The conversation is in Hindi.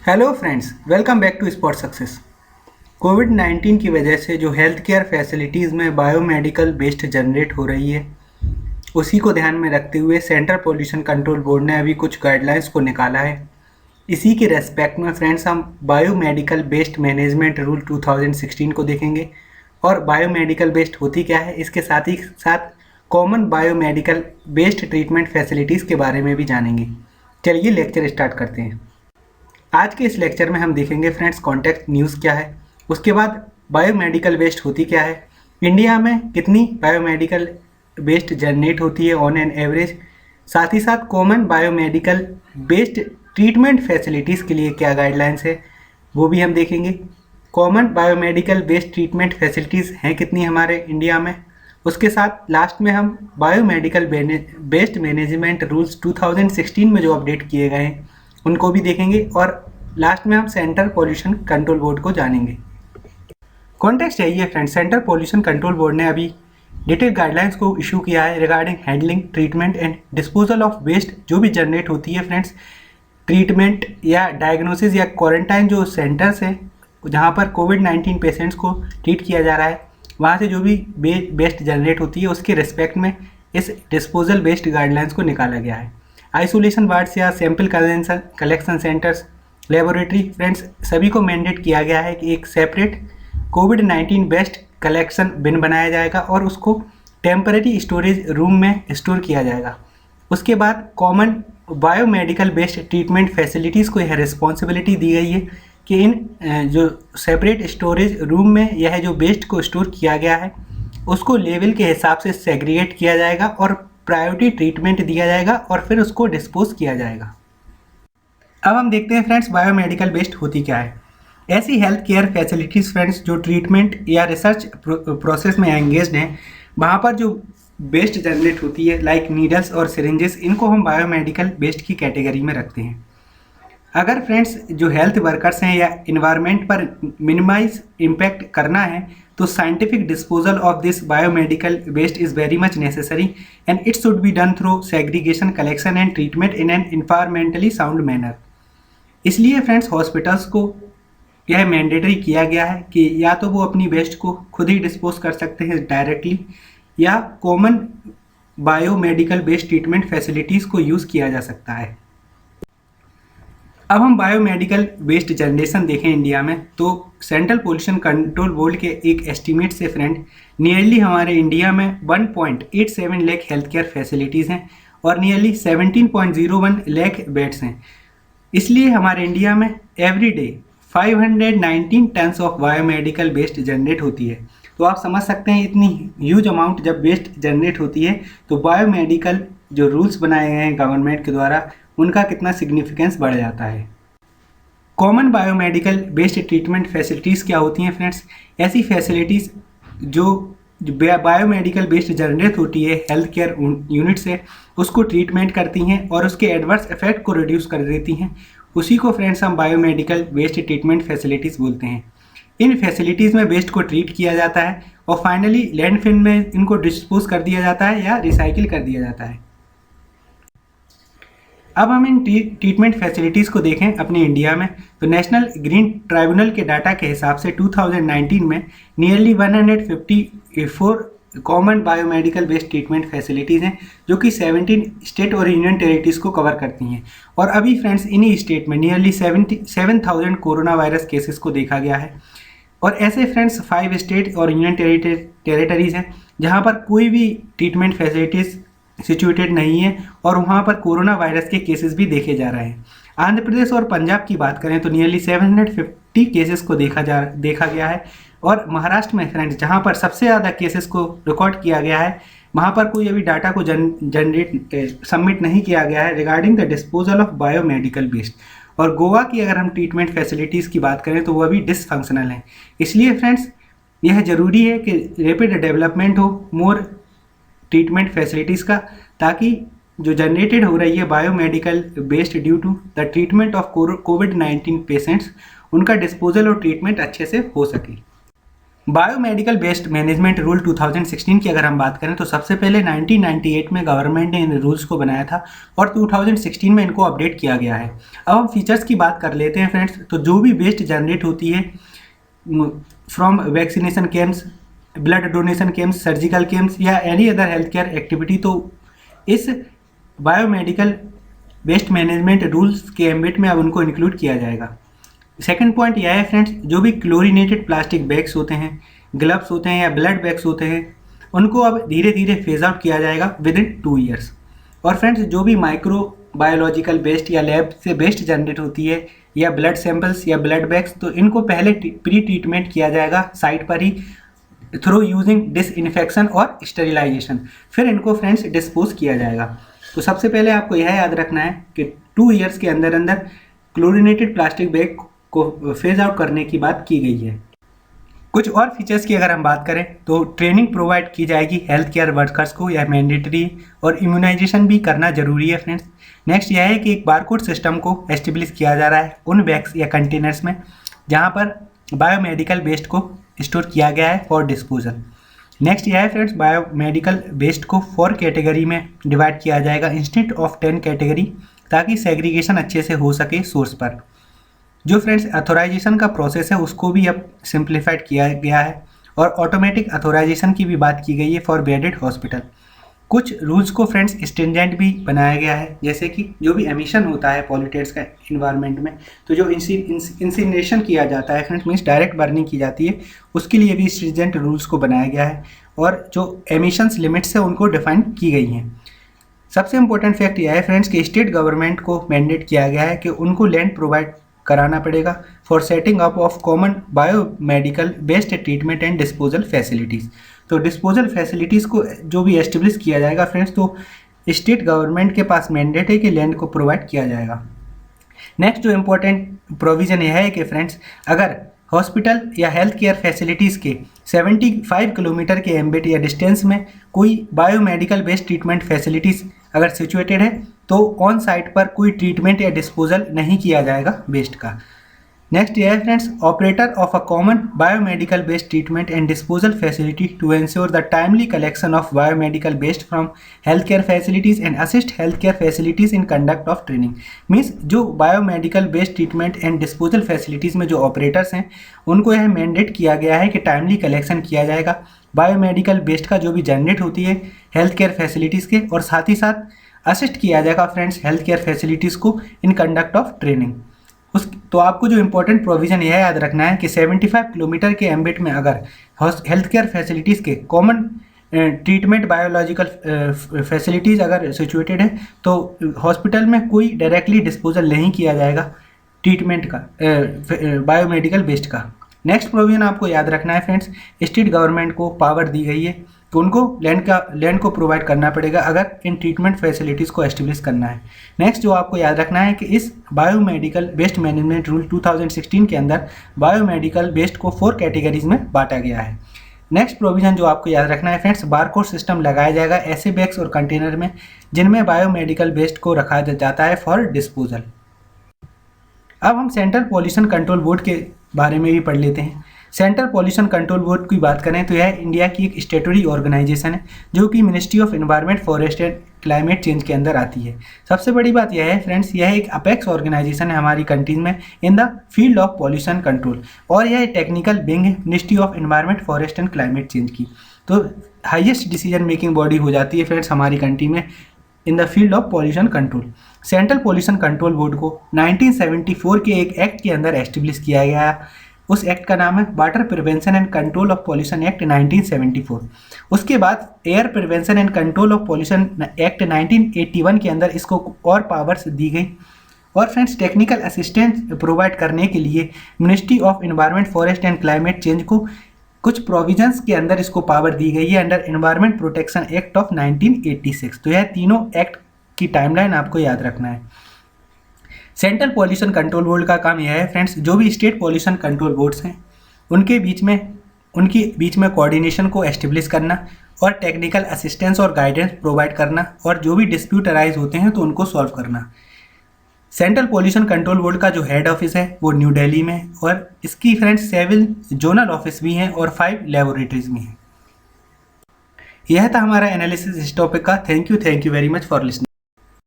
Hello friends, welcome back to spot success. कोविड-19 की वजह से जो हेल्थ केयर फैसिलिटीज़ में बायोमेडिकल वेस्ट जनरेट हो रही है, उसी को ध्यान में रखते हुए सेंट्रल पोल्यूशन कंट्रोल बोर्ड ने अभी कुछ गाइडलाइंस को निकाला है। इसी के रेस्पेक्ट में फ्रेंड्स हम बायोमेडिकल वेस्ट मैनेजमेंट रूल 2016 को देखेंगे और बायोमेडिकल वेस्ट होती क्या है, इसके साथ ही साथ common biomedical waste treatment facilities के बारे में भी जानेंगे। चलिए लेक्चर स्टार्ट करते हैं। आज के इस लेक्चर में हम देखेंगे फ्रेंड्स कॉन्टेक्स्ट न्यूज़ क्या है, उसके बाद बायोमेडिकल वेस्ट होती क्या है, इंडिया में कितनी बायोमेडिकल वेस्ट जनरेट होती है ऑन एन एवरेज, साथ ही साथ common biomedical waste treatment facilities के लिए क्या गाइडलाइंस है वो भी हम देखेंगे। Common biomedical waste treatment facilities हैं कितनी हमारे इंडिया में, उसके साथ लास्ट में हम बायोमेडिकल वेस्ट मैनेजमेंट रूल्स 2016 में जो अपडेट किए गए हैं उनको भी देखेंगे और लास्ट में हम सेंट्रल पोल्यूशन कंट्रोल बोर्ड को जानेंगे। कॉन्टेक्स्ट यही है friends, central pollution control board ने अभी डिटेल गाइडलाइंस को इशू किया है regarding handling, treatment and disposal of waste जो भी जनरेट होती है फ्रेंड्स। ट्रीटमेंट या डायग्नोसिस या क्वारंटाइन जो सेंटर्स हैं जहाँ पर कोविड-19 पेशेंट्स को ट्रीट किया जा रहा है, वहाँ से जो भी वेस्ट जनरेट होती है उसके रिस्पेक्ट में इस डिस्पोजल वेस्ट गाइडलाइंस को निकाला गया है। आइसोलेशन वार्ड्स या sample collection centres, laboratory friends सभी को मैंडेट किया गया है कि एक सेपरेट कोविड-19 वेस्ट कलेक्शन बिन बनाया जाएगा और उसको टेम्परेरी स्टोरेज रूम में स्टोर किया जाएगा। उसके बाद common biomedical waste treatment facilities को यह रिस्पॉन्सिबिलिटी दी गई है कि इन जो सेपरेट स्टोरेज रूम में यह जो वेस्ट को स्टोर किया गया है उसको लेवल के हिसाब से सेग्रीगेट किया जाएगा और प्रायोरिटी ट्रीटमेंट दिया जाएगा और फिर उसको डिस्पोज किया जाएगा। अब हम देखते हैं फ्रेंड्स बायोमेडिकल वेस्ट होती क्या है। ऐसी हेल्थ केयर फैसिलिटीज़ फ्रेंड्स जो ट्रीटमेंट या रिसर्च प्रोसेस में एंगेज्ड हैं, वहाँ पर जो वेस्ट जनरेट होती है लाइक नीडल्स और सिरिंजेस, इनको हम बायोमेडिकल वेस्ट की कैटेगरी में रखते हैं। अगर फ्रेंड्स जो हेल्थ वर्कर्स हैं या इन्वायरमेंट पर मिनिमाइज इम्पैक्ट करना है तो scientific disposal of this biomedical waste is very much necessary and it should be done through segregation, collection and treatment in an environmentally sound manner. इसलिए फ्रेंड्स हॉस्पिटल्स को यह मैंडेटरी किया गया है कि या तो वो अपनी वेस्ट को खुद ही डिस्पोज कर सकते हैं डायरेक्टली या common biomedical waste treatment facilities को यूज़ किया जा सकता है। अब हम बायोमेडिकल वेस्ट जनरेशन देखें इंडिया में तो सेंट्रल पोल्यूशन कंट्रोल बोर्ड के एक एस्टीमेट से फ्रेंड नियरली हमारे इंडिया में 1.87 लाख हेल्थ केयर फैसिलिटीज़ हैं और नियरली 17.01 लाख बेड्स हैं। इसलिए हमारे इंडिया में every day 519 tons of biomedical waste generate होती है। तो आप समझ सकते हैं इतनी ह्यूज अमाउंट जब वेस्ट जनरेट होती है तो बायोमेडिकल जो रूल्स बनाए गए हैं गवर्नमेंट के द्वारा उनका कितना सिग्निफिकेंस बढ़ जाता है। Common biomedical waste treatment facilities क्या होती हैं फ्रेंड्स? ऐसी फैसिलिटीज़ जो बायोमेडिकल वेस्ट जनरेट होती है हेल्थ केयर यूनिट से उसको ट्रीटमेंट करती हैं और उसके एडवर्स इफेक्ट को रिड्यूस कर देती हैं, उसी को फ्रेंड्स हम बायोमेडिकल वेस्ट ट्रीटमेंट फैसिलिटीज़ बोलते हैं। इन फैसिलिटीज़ में वेस्ट को ट्रीट किया जाता है और फाइनली लैंडफिल में इनको डिस्पोज कर दिया जाता है या रिसाइकिल कर दिया जाता है। अब हम इन ट्रीटमेंट फैसिलिटीज़ को देखें अपने इंडिया में तो नेशनल ग्रीन ट्राइब्यूनल के डाटा के हिसाब से 2019 में nearly 154 common biomedical waste treatment facilities हैं जो कि 17 स्टेट और यूनियन टेरिटरीज़ को कवर करती हैं। और अभी फ्रेंड्स इन्हीं स्टेट में नियरली 7,000 कोरोना वायरस केसेस को देखा गया है और ऐसे फ्रेंड्स 5 स्टेट और यूनियन टेरिटरीज़ हैं जहाँ पर कोई भी ट्रीटमेंट फैसिलिटीज़ सिचुएटेड नहीं है और वहाँ पर कोरोना वायरस के केसेस भी देखे जा रहे हैं। आंध्र प्रदेश और पंजाब की बात करें तो नियरली 750 केसेस को देखा गया है और महाराष्ट्र में फ्रेंड्स जहाँ पर सबसे ज़्यादा केसेस को रिकॉर्ड किया गया है वहाँ पर कोई अभी डाटा को सबमिट नहीं किया गया है regarding the disposal of biomedical waste. और गोवा की अगर हम ट्रीटमेंट फैसिलिटीज़ की बात करें तो वह भी डिसफंक्शनल है। इसलिए फ्रेंड्स यह ज़रूरी है कि रैपिड डेवलपमेंट हो मोर ट्रीटमेंट फैसिलिटीज़ का, ताकि जो जनरेटेड हो रही है biomedical waste due to the treatment of कोविड-19 पेशेंट्स उनका डिस्पोजल और ट्रीटमेंट अच्छे से हो सके। बायोमेडिकल बेस्ड मैनेजमेंट रूल 2016 की अगर हम बात करें तो सबसे पहले 1998 में गवर्नमेंट ने इन रूल्स को बनाया था और 2016 में इनको अपडेट किया गया है। अब हम फीचर्स की बात कर लेते हैं फ्रेंड्स। तो जो भी वेस्ट जनरेट होती है from vaccination camps, blood donation camps, surgical camps या any other health care activity, तो इस बायोमेडिकल बेस्ड मैनेजमेंट रूल्स के एम्बिट में अब उनको इंक्लूड किया जाएगा। सेकंड पॉइंट यह है फ्रेंड्स, जो भी क्लोरीनेटेड प्लास्टिक बैग्स होते हैं, ग्लव्स होते हैं या ब्लड बैग्स होते हैं, उनको अब धीरे धीरे फेज आउट किया जाएगा विद इन 2 ईयर्स। और फ्रेंड्स जो भी माइक्रो बायोलॉजिकल वेस्ट या लैब से वेस्ट जनरेट होती है या ब्लड सैंपल्स या ब्लड बैग्स, तो इनको पहले प्री ट्रीटमेंट किया जाएगा साइट पर ही थ्रू यूजिंग डिसइंफेक्शन और स्टेरिलाइजेशन, फिर इनको फ्रेंड्स डिस्पोज किया जाएगा। तो सबसे पहले आपको यह याद रखना है कि 2 ईयर्स के अंदर अंदर क्लोरीनेटेड प्लास्टिक बैग को फेज आउट करने की बात की गई है। कुछ और फीचर्स की अगर हम बात करें तो ट्रेनिंग प्रोवाइड की जाएगी हेल्थ केयर वर्कर्स को, यह मैंडेटरी, और इम्यूनाइजेशन भी करना जरूरी है फ्रेंड्स। नेक्स्ट यह है कि एक बारकोड सिस्टम को एस्टेब्लिश किया जा रहा है उन बैग्स या कंटेनर्स में जहां पर बायोमेडिकल वेस्ट को स्टोर किया गया है फॉर डिस्पोजल। नेक्स्ट यह है फ्रेंड्स, बायोमेडिकल वेस्ट को 4 कैटेगरी में डिवाइड किया जाएगा इंस्टेड ऑफ 10 कैटेगरी, ताकि सेग्रीगेशन अच्छे से हो सके सोर्स पर। जो फ्रेंड्स अथोराइजेशन का प्रोसेस है उसको भी अब सिंप्लीफाइड किया गया है और ऑटोमेटिक अथोराइजेशन की भी बात की गई है फॉर बेडेड हॉस्पिटल। कुछ रूल्स को फ्रेंड्स स्ट्रिंजेंट भी बनाया गया है, जैसे कि जो भी एमिशन होता है पॉल्यूटेट्स का इन्वायरमेंट में, तो जो इंसिनरेशन किया जाता है फ्रेंड्स, मीन्स डायरेक्ट बर्निंग की जाती है, उसके लिए भी स्ट्रिंजेंट रूल्स को बनाया गया है और जो एमिशंस लिमिट्स है उनको डिफाइन की गई हैं। सबसे इंपॉर्टेंट फैक्ट यह है फ्रेंड्स कि स्टेट गवर्नमेंट को मैंडेट किया गया है कि उनको लैंड प्रोवाइड कराना पड़ेगा for setting up of common biomedical waste treatment and disposal facilities. तो डिस्पोजल फैसिलिटीज़ को जो भी एस्टेब्लिश किया जाएगा फ्रेंड्स, तो स्टेट गवर्नमेंट के पास मैंडेट है कि लैंड को प्रोवाइड किया जाएगा। नेक्स्ट जो इम्पोर्टेंट प्रोविज़न यह है कि फ्रेंड्स अगर हॉस्पिटल या हेल्थ केयर फैसिलिटीज़ के 75 किलोमीटर के एम्बिट या डिस्टेंस में कोई बायोमेडिकल बेस्ड ट्रीटमेंट फैसिलिटीज़ अगर सिचुएटेड है तो ऑन साइट पर कोई ट्रीटमेंट या डिस्पोजल नहीं किया जाएगा वेस्ट का। नेक्स्ट ये है friends, operator of a common biomedical waste treatment and disposal facility to ensure the timely collection of biomedical waste from health care facilities and assist health care facilities in conduct of training. Means जो biomedical waste treatment and disposal facilities में जो ऑपरेटर्स हैं उनको यह मैंडेट किया गया है कि टाइमली कलेक्शन किया जाएगा बायोमेडिकल बेस्ड का जो भी जनरेट होती है हेल्थ केयर फैसिलिटीज़ के, और साथ ही साथ असिस्ट किया जाएगा फ्रेंड्स हेल्थ केयर फैसिलिटीज़ को इन कंडक्ट ऑफ ट्रेनिंग। तो आपको जो इंपॉर्टेंट प्रोविज़न यह याद रखना है कि 75 किलोमीटर के एम्बिट में अगर हेल्थ केयर फैसिलिटीज़ के कॉमन ट्रीटमेंट बायोलॉजिकल फैसिलिटीज़ अगर सिचुएटेड है तो हॉस्पिटल में कोई डायरेक्टली डिस्पोजल नहीं किया जाएगा ट्रीटमेंट का बायोमेडिकल वेस्ट का। नेक्स्ट प्रोविजन आपको याद रखना है फ्रेंड्स, स्टेट गवर्नमेंट को पावर दी गई है तो उनको लैंड को प्रोवाइड करना पड़ेगा अगर इन ट्रीटमेंट फैसिलिटीज़ को एस्टेब्लिश करना है। नेक्स्ट जो आपको याद रखना है कि इस बायोमेडिकल बेस्ड मैनेजमेंट रूल 2016 के अंदर बायोमेडिकल बेस्ड को 4 कैटेगरीज में बांटा गया है। नेक्स्ट प्रोविजन जो आपको याद रखना है फ्रेंड्स, बारकोड सिस्टम लगाया जाएगा ऐसे बैग्स और कंटेनर में जिनमें बायोमेडिकल बेस्ड को रखा जाता है फॉर डिस्पोजल। अब हम सेंट्रल पॉल्यूशन कंट्रोल बोर्ड के बारे में भी पढ़ लेते हैं। सेंट्रल पॉल्यूशन कंट्रोल बोर्ड की बात करें तो यह इंडिया की एक स्टेटरी ऑर्गेनाइजेशन है जो कि ministry of environment, forest and climate change के अंदर आती है। सबसे बड़ी बात यह है फ्रेंड्स, यह एक अपेक्स ऑर्गेनाइजेशन है हमारी कंट्रीज में in the field of pollution control, और यह टेक्निकल विंग है ministry of environment, forest and climate change की। तो हाईएस्ट डिसीजन मेकिंग बॉडी हो जाती है फ्रेंड्स हमारी कंट्री में in the field of pollution control. Central pollution control board को 1974 के एक एक्ट के अंदर एस्टेब्लिश किया गया है। उस एक्ट का नाम है water prevention and control of pollution act 1974। उसके बाद air prevention and control of pollution act 1981 के अंदर इसको और पावर्स दी गई। और फ्रेंड्स टेक्निकल असिस्टेंस प्रोवाइड करने के लिए ministry of environment, forest and climate change को कुछ प्रोविजंस के अंदर इसको पावर दी गई है under environment protection act of 1986। तो यह तीनों एक्ट की टाइमलाइन आपको याद रखना है। सेंट्रल पॉल्यूशन कंट्रोल बोर्ड का काम यह है फ्रेंड्स, जो भी स्टेट पॉल्यूशन कंट्रोल बोर्ड्स हैं उनके बीच में कोऑर्डिनेशन को एस्टेब्लिश करना और टेक्निकल असिस्टेंस और गाइडेंस प्रोवाइड करना, और जो भी डिस्प्यूट अराइज होते हैं तो उनको सॉल्व करना। सेंट्रल पोल्यूशन कंट्रोल बोर्ड का जो हेड ऑफिस है वो न्यू दिल्ली में है और इसकी फ्रेंड्स 7 जोनल ऑफिस भी हैं और 5 लेबोरेटरीज भी हैं। यह था हमारा एनालिसिस इस टॉपिक का। Thank you very much for listening.